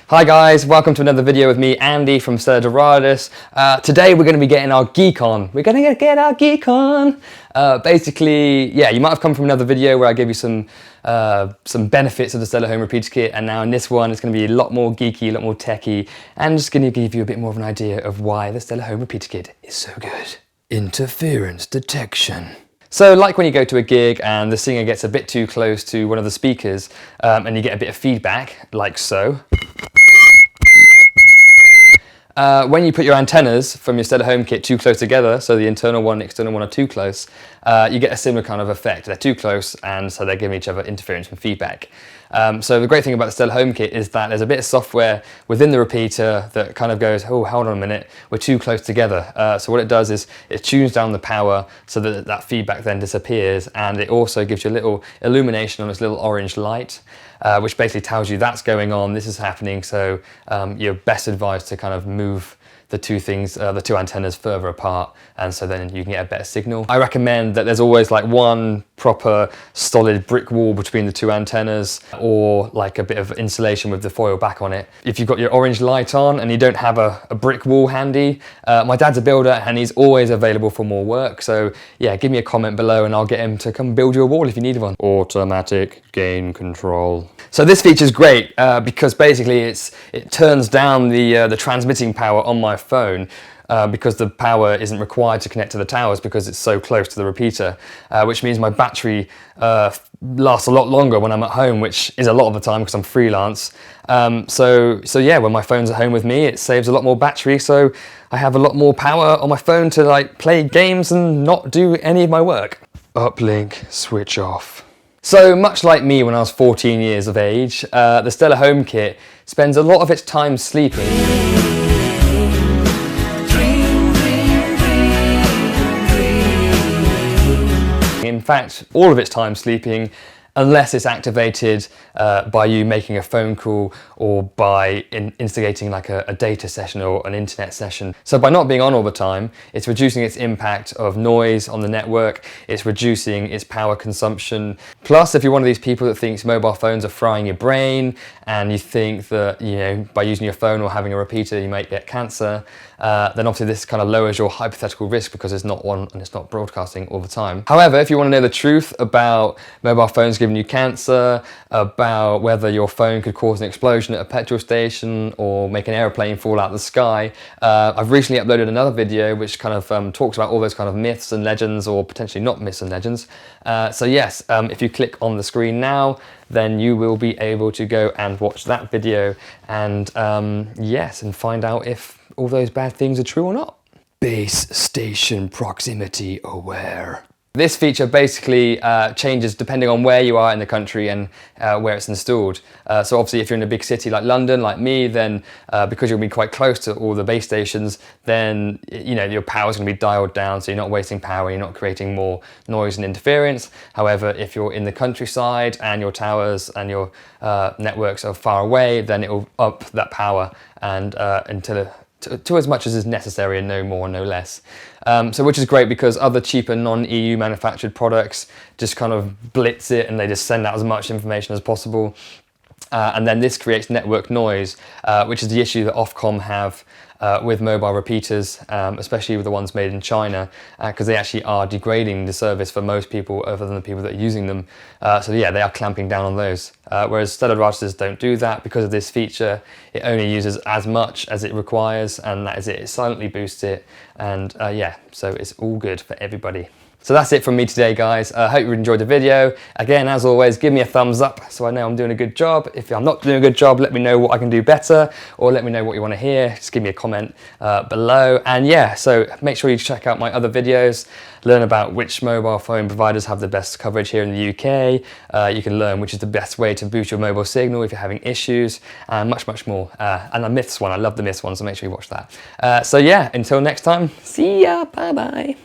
Hi guys, welcome to another video with me, Andy from Stelladoradus. Today we're going to be getting our geek on. We're going to get our geek on. Basically, yeah, you might have come from another video where I gave you some benefits of the Stella Home Repeater Kit, and now in this one it's going to be a lot more geeky, a lot more techy, and just going to give you a bit more of an idea of why the Stella Home Repeater Kit is so good. Interference detection. So like when you go to a gig and the singer gets a bit too close to one of the speakers and you get a bit of feedback, like so. When you put your antennas from your Stella Home Kit too close together, so the internal one and external one are too close, you get a similar kind of effect. They're too close, and so they're giving each other interference and feedback. So the great thing about the Stella Home Kit is that there's a bit of software within the repeater that kind of goes, oh, hold on a minute, we're too close together. So what it does is it tunes down the power so that that feedback then disappears, and it also gives you a little illumination on this little orange light, which basically tells you that's going on, this is happening, so you're best advised to kind of move the two things, the two antennas further apart, and so then you can get a better signal. I recommend that there's always like one proper solid brick wall between the two antennas, or like a bit of insulation with the foil back on it. If you've got your orange light on and you don't have a brick wall handy, my dad's a builder and he's always available for more work, so yeah, give me a comment below and I'll get him to come build you a wall if you need one. Automatic gain control. So this feature is great because basically it turns down the transmitting power on my phone because the power isn't required to connect to the towers because it's so close to the repeater, which means my battery lasts a lot longer when I'm at home, which is a lot of the time because I'm freelance. So yeah, when my phone's at home with me, it saves a lot more battery, so I have a lot more power on my phone to like play games and not do any of my work. Uplink, switch off. So much like me when I was 14 years of age, the Stella Home Kit spends a lot of its time sleeping. In fact, all of its time sleeping, unless it's activated by you making a phone call or by instigating like a data session or an internet session. So by not being on all the time, it's reducing its impact of noise on the network, it's reducing its power consumption. Plus, if you're one of these people that thinks mobile phones are frying your brain, and you think that, you know, by using your phone or having a repeater you might get cancer, then obviously this kind of lowers your hypothetical risk because it's not on and it's not broadcasting all the time. However, if you want to know the truth about mobile phones giving you cancer, about whether your phone could cause an explosion at a petrol station or make an aeroplane fall out of the sky, I've recently uploaded another video which kind of talks about all those kind of myths and legends, or potentially not myths and legends. So yes, if you click on the screen now, then you will be able to go and watch that video and yes, and find out if all those bad things are true or not. Base station proximity aware. This feature basically changes depending on where you are in the country and where it's installed. So obviously if you're in a big city like London, like me, then because you'll be quite close to all the base stations, then you know your power's going to be dialed down, so you're not wasting power, you're not creating more noise and interference. However, if you're in the countryside and your towers and your networks are far away, then it will up that power and until to as much as is necessary, and no more, no less. So which is great because other cheaper non-EU manufactured products just kind of blitz it and they just send out as much information as possible. And then this creates network noise, which is the issue that Ofcom have with mobile repeaters, especially with the ones made in China, because they actually are degrading the service for most people other than the people that are using them. So yeah, they are clamping down on those. Whereas Stelladoradus don't do that because of this feature. It only uses as much as it requires, and that is it. It silently boosts it, and yeah, so it's all good for everybody. So that's it from me today, guys. I hope you enjoyed the video. Again, as always, give me a thumbs up so I know I'm doing a good job. If I'm not doing a good job, let me know what I can do better, or let me know what you want to hear. Just give me a comment below. And yeah, so make sure you check out my other videos, learn about which mobile phone providers have the best coverage here in the UK. You can learn which is the best way to boost your mobile signal if you're having issues, and much, much more. And the myths one, I love the myths one, so make sure you watch that. So yeah, until next time, see ya, bye-bye.